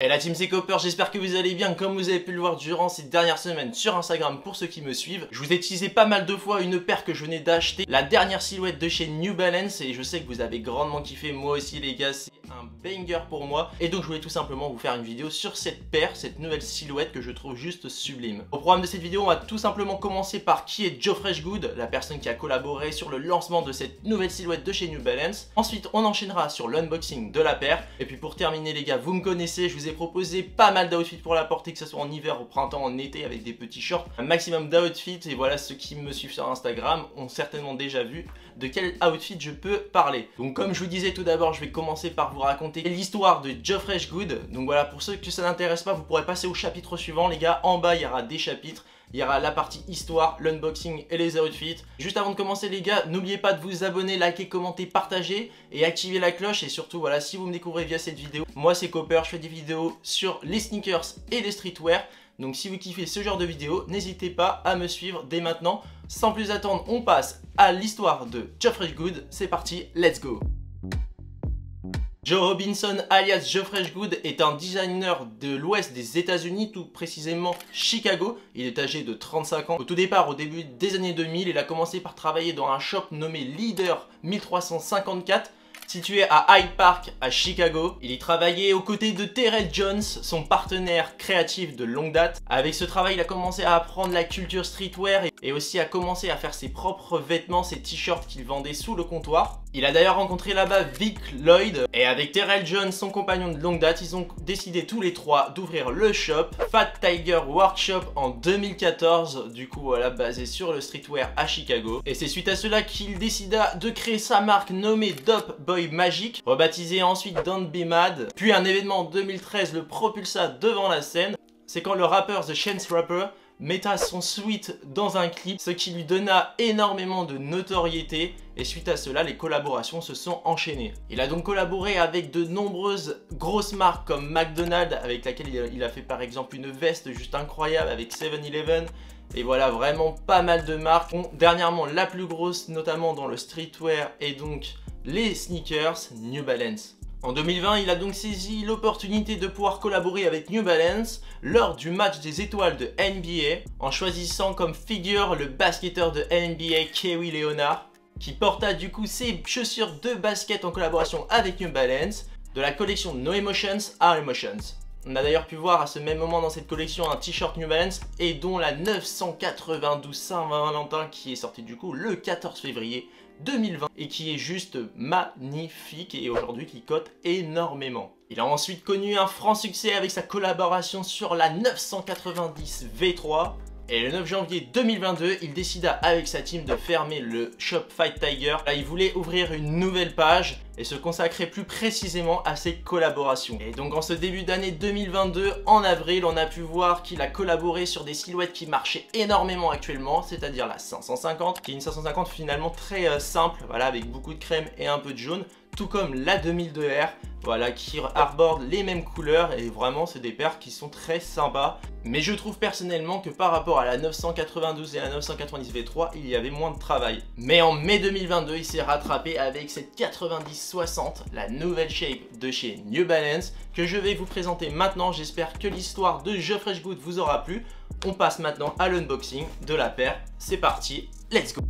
Et la team, c'est Copper, j'espère que vous allez bien. Comme vous avez pu le voir durant ces dernières semaines sur Instagram pour ceux qui me suivent, je vous ai teasé pas mal de fois une paire que je venais d'acheter, la dernière silhouette de chez New Balance, et je sais que vous avez grandement kiffé, moi aussi les gars, c'est un banger pour moi. Et donc je voulais tout simplement vous faire une vidéo sur cette paire, cette nouvelle silhouette que je trouve juste sublime. Au programme de cette vidéo, on va tout simplement commencer par qui est Joe Freshgood, la personne qui a collaboré sur le lancement de cette nouvelle silhouette de chez New Balance. Ensuite, on enchaînera sur l'unboxing de la paire. Et puis pour terminer les gars, vous me connaissez, je vous ai proposé pas mal d'outfits pour la porter, que ce soit en hiver, au printemps, en été, avec des petits shorts, un maximum d'outfits. Et voilà, ceux qui me suivent sur Instagram ont certainement déjà vu de quel outfit je peux parler. Donc comme je vous disais tout d'abord, je vais commencer par vous raconter l'histoire de Joe Freshgood. Donc voilà, pour ceux que ça n'intéresse pas, vous pourrez passer au chapitre suivant les gars. En bas, il y aura des chapitres. Il y aura la partie histoire, l'unboxing et les outfits. Juste avant de commencer les gars, n'oubliez pas de vous abonner, liker, commenter, partager et activer la cloche. Et surtout voilà, si vous me découvrez via cette vidéo, moi c'est Copper, je fais des vidéos sur les sneakers et les streetwear. Donc si vous kiffez ce genre de vidéos, n'hésitez pas à me suivre dès maintenant. Sans plus attendre, on passe à l'histoire de Joe Freshgood. C'est parti, let's go! Joe Robinson alias Joe Freshgood est un designer de l'ouest des États-Unis, tout précisément Chicago. Il est âgé de 35 ans. Au tout départ, au début des années 2000, il a commencé par travailler dans un shop nommé Leader 1354. Situé à Hyde Park à Chicago. Il y travaillait aux côtés de Terrell Jones, son partenaire créatif de longue date. Avec ce travail, il a commencé à apprendre la culture streetwear et aussi à commencer à faire ses propres vêtements, ses t-shirts qu'il vendait sous le comptoir. Il a d'ailleurs rencontré là-bas Vic Lloyd et avec Terrell Jones, son compagnon de longue date, ils ont décidé tous les trois d'ouvrir le shop Fat Tiger Workshop en 2014, du coup voilà, basé sur le streetwear à Chicago. Et c'est suite à cela qu'il décida de créer sa marque nommée Dope Boy Magic, rebaptisé ensuite Don't Be Mad. Puis un événement en 2013 le propulsa devant la scène. C'est quand le rappeur The Chance Rapper metta son suite dans un clip, ce qui lui donna énormément de notoriété. Et suite à cela, les collaborations se sont enchaînées. Il a donc collaboré avec de nombreuses grosses marques comme McDonald's, avec laquelle il a fait par exemple une veste juste incroyable avec 7-Eleven. Et voilà, vraiment pas mal de marques. Dernièrement, la plus grosse, notamment dans le streetwear, et donc les sneakers New Balance. En 2020, il a donc saisi l'opportunité de pouvoir collaborer avec New Balance lors du match des étoiles de NBA, en choisissant comme figure le basketteur de NBA Kawhi Leonard, qui porta du coup ses chaussures de basket en collaboration avec New Balance, de la collection No Emotions à Emotions. On a d'ailleurs pu voir à ce même moment dans cette collection un t-shirt New Balance et dont la 992 Saint-Valentin qui est sortie du coup le 14 février 2020 et qui est juste magnifique et aujourd'hui qui cote énormément. Il a ensuite connu un franc succès avec sa collaboration sur la 990 V3. Et le 9 janvier 2022, il décida avec sa team de fermer le shop Fight Tiger. Là, il voulait ouvrir une nouvelle page et se consacrer plus précisément à ses collaborations. Et donc en ce début d'année 2022, en avril, on a pu voir qu'il a collaboré sur des silhouettes qui marchaient énormément actuellement, c'est-à-dire la 550, qui est une 550 finalement très simple, voilà, avec beaucoup de crème et un peu de jaune, tout comme la 2002R, voilà, qui arbore les mêmes couleurs et vraiment c'est des paires qui sont très sympas. Mais je trouve personnellement que par rapport à la 992 et la 990 V3, il y avait moins de travail. Mais en mai 2022, il s'est rattrapé avec cette 90-60, la nouvelle shape de chez New Balance, que je vais vous présenter maintenant. J'espère que l'histoire de Joe Freshgood vous aura plu. On passe maintenant à l'unboxing de la paire. C'est parti, let's go!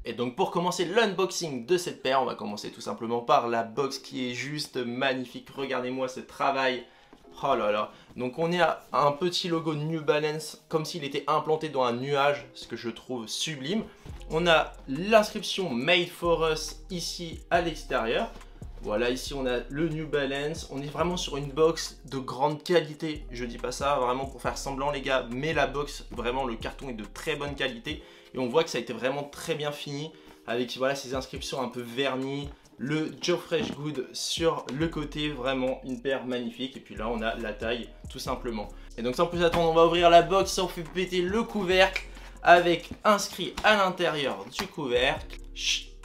Et donc pour commencer l'unboxing de cette paire, on va commencer tout simplement par la box qui est juste magnifique. Regardez-moi ce travail. Oh là là. Donc on est à un petit logo New Balance comme s'il était implanté dans un nuage, ce que je trouve sublime. On a l'inscription Made for Us ici à l'extérieur. Voilà, ici on a le New Balance. On est vraiment sur une box de grande qualité. Je dis pas ça vraiment pour faire semblant les gars, mais la box, vraiment le carton est de très bonne qualité. Et on voit que ça a été vraiment très bien fini avec voilà, ces inscriptions un peu vernies. Le Joe Freshgood sur le côté, vraiment une paire magnifique. Et puis là on a la taille tout simplement. Et donc sans plus attendre, on va ouvrir la box. On fait péter le couvercle avec inscrit à l'intérieur du couvercle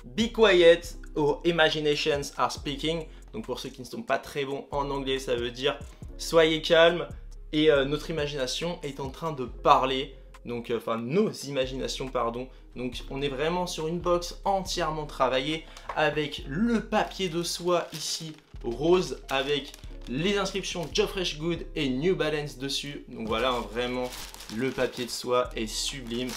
Be quiet or imaginations are speaking. Donc pour ceux qui ne sont pas très bons en anglais, ça veut dire soyez calme et notre imagination est en train de parler. Donc enfin nos imaginations pardon. Donc on est vraiment sur une box entièrement travaillée avec le papier de soie ici rose avec les inscriptions Joe Freshgood et New Balance dessus. Donc voilà, hein, vraiment, le papier de soie est sublime.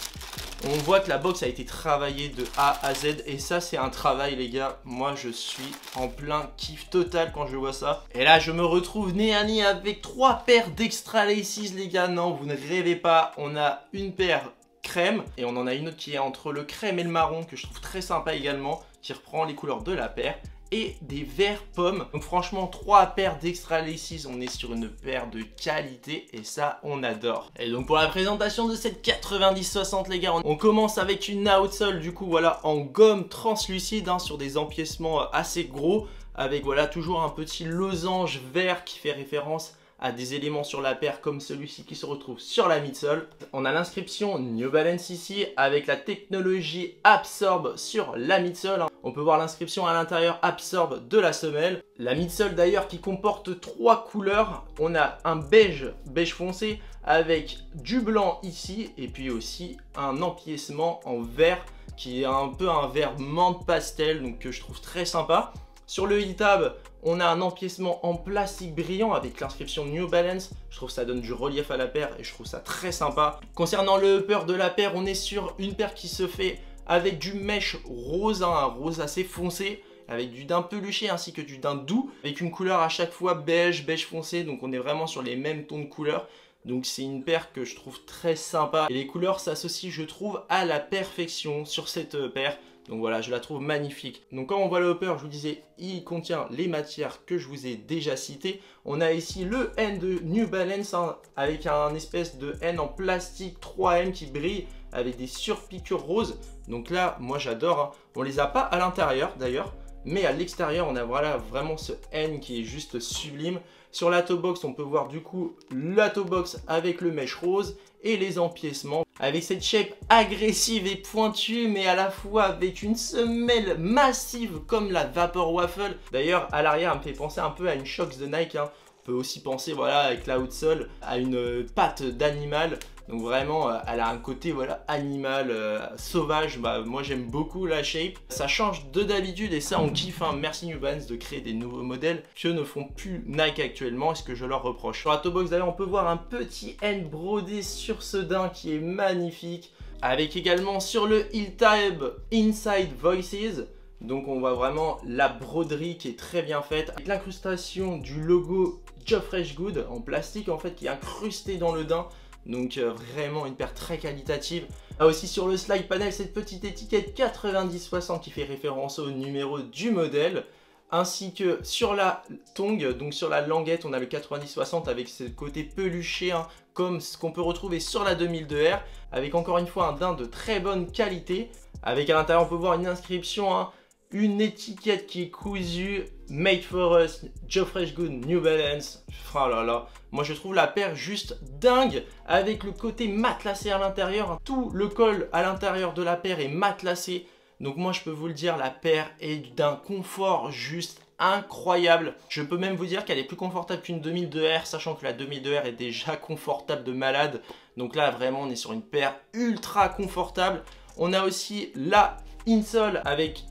On voit que la box a été travaillée de A à Z et ça c'est un travail les gars. Moi je suis en plein kiff total quand je vois ça. Et là je me retrouve nez à nez avec 3 paires d'Extra Laces les gars. Non, vous ne rêvez pas, on a une paire crème et on en a une autre qui est entre le crème et le marron que je trouve très sympa également, qui reprend les couleurs de la paire. Et des verts pommes. Donc franchement 3 paires d'Extra Laces, on est sur une paire de qualité et ça on adore. Et donc pour la présentation de cette 90-60 les gars, on commence avec une outsole du coup voilà en gomme translucide hein, sur des empiècements assez gros, avec voilà toujours un petit losange vert qui fait référence à des éléments sur la paire comme celui-ci qui se retrouve sur la midsole. On a l'inscription New Balance ici avec la technologie Absorb sur la midsole. On peut voir l'inscription à l'intérieur Absorb de la semelle. La midsole d'ailleurs qui comporte 3 couleurs. On a un beige foncé avec du blanc ici et puis aussi un empiècement en vert qui est un peu un vert menthe pastel donc que je trouve très sympa. Sur le heel tab, on a un empiècement en plastique brillant avec l'inscription New Balance. Je trouve que ça donne du relief à la paire et je trouve ça très sympa. Concernant le upper de la paire, on est sur une paire qui se fait avec du mesh rose, hein, un rose assez foncé, avec du daim peluché ainsi que du daim doux, avec une couleur à chaque fois beige foncé, donc on est vraiment sur les mêmes tons de couleurs. Donc c'est une paire que je trouve très sympa et les couleurs s'associent je trouve à la perfection sur cette paire. Donc voilà, je la trouve magnifique. Donc quand on voit le upper, je vous disais, il contient les matières que je vous ai déjà citées. On a ici le N de New Balance hein, avec un espèce de N en plastique 3M qui brille avec des surpiqûres roses. Donc là, moi j'adore. Hein. On les a pas à l'intérieur d'ailleurs, mais à l'extérieur, on a voilà, vraiment ce N qui est juste sublime. Sur la toe box, on peut voir du coup la toe box avec le mesh rose et les empiècements. Avec cette shape agressive et pointue, mais à la fois avec une semelle massive comme la Vapor Waffle. D'ailleurs, à l'arrière, elle me fait penser un peu à une Shox de Nike. Hein. On peut aussi penser, voilà, avec la outsole, à une patte d'animal. Donc vraiment, elle a un côté voilà, animal, sauvage. Bah, moi, j'aime beaucoup la shape. Ça change de d'habitude et ça, on kiffe. Hein. Merci New Balance de créer des nouveaux modèles que ne font plus Nike actuellement et ce que je leur reproche. Sur la toe box, d'ailleurs, on peut voir un petit N brodé sur ce daim qui est magnifique. Avec également sur le heel tab Inside Voices. Donc on voit vraiment la broderie qui est très bien faite. Avec l'incrustation du logo Joe Freshgood en plastique en fait qui est incrusté dans le daim. Donc vraiment une paire très qualitative. Là aussi sur le slide panel cette petite étiquette 90-60 qui fait référence au numéro du modèle. Ainsi que sur la tongue, donc sur la languette, on a le 90-60 avec ce côté peluché hein, comme ce qu'on peut retrouver sur la 2002R. Avec encore une fois un daim de très bonne qualité. Avec à l'intérieur on peut voir une inscription, hein, une étiquette qui est cousue, Made for Us, Joe Freshgood, New Balance. Oh là là, moi je trouve la paire juste dingue avec le côté matelassé à l'intérieur. Tout le col à l'intérieur de la paire est matelassé. Donc moi je peux vous le dire, la paire est d'un confort juste incroyable. Je peux même vous dire qu'elle est plus confortable qu'une 2002R, sachant que la 2002R est déjà confortable de malade. Donc là vraiment on est sur une paire ultra confortable. On a aussi la insole avec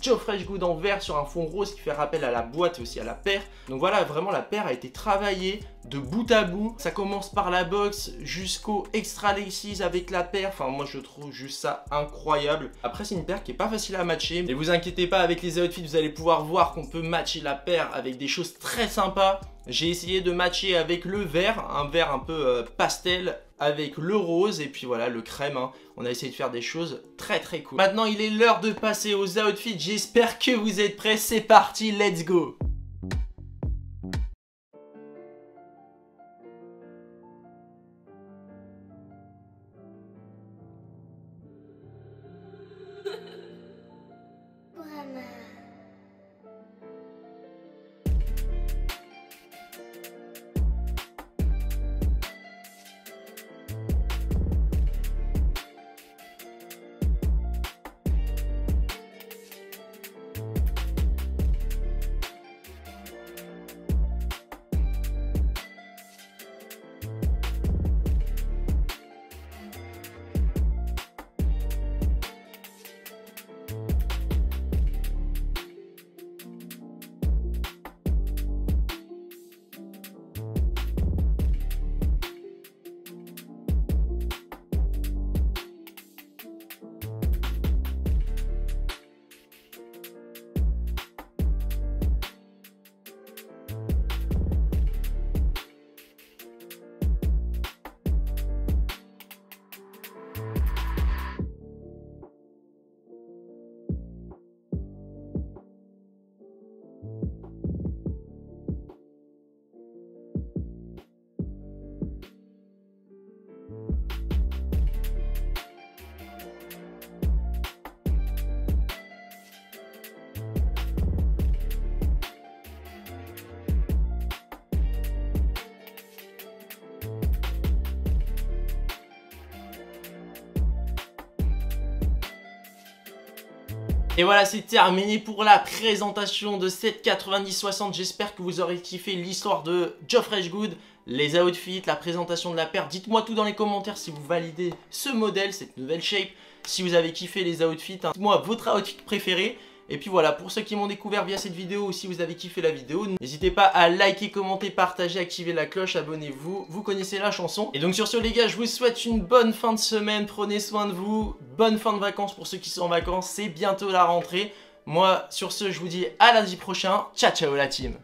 Joe Freshgood en vert sur un fond rose qui fait rappel à la boîte et aussi à la paire. Donc voilà, vraiment la paire a été travaillée de bout à bout. Ça commence par la box jusqu'au Extra Laces avec la paire. Enfin moi je trouve juste ça incroyable. Après c'est une paire qui est pas facile à matcher. Mais vous inquiétez pas, avec les outfits vous allez pouvoir voir qu'on peut matcher la paire avec des choses très sympas. J'ai essayé de matcher avec le vert, un vert un peu pastel, avec le rose et puis voilà le crème. Hein. On a essayé de faire des choses très très cool. Maintenant il est l'heure de passer aux outfits. J'espère que vous êtes prêts. C'est parti, let's go. Et voilà, c'est terminé pour la présentation de cette 90-60. J'espère que vous aurez kiffé l'histoire de Geoff Rashgood, les outfits, la présentation de la paire. Dites-moi tout dans les commentaires si vous validez ce modèle, cette nouvelle shape. Si vous avez kiffé les outfits, dites-moi votre outfit préféré. Et puis voilà, pour ceux qui m'ont découvert via cette vidéo ou si vous avez kiffé la vidéo, n'hésitez pas à liker, commenter, partager, activer la cloche, abonnez-vous, vous connaissez la chanson. Et donc sur ce les gars, je vous souhaite une bonne fin de semaine, prenez soin de vous, bonne fin de vacances pour ceux qui sont en vacances, c'est bientôt la rentrée. Moi sur ce, je vous dis à lundi prochain, ciao ciao la team.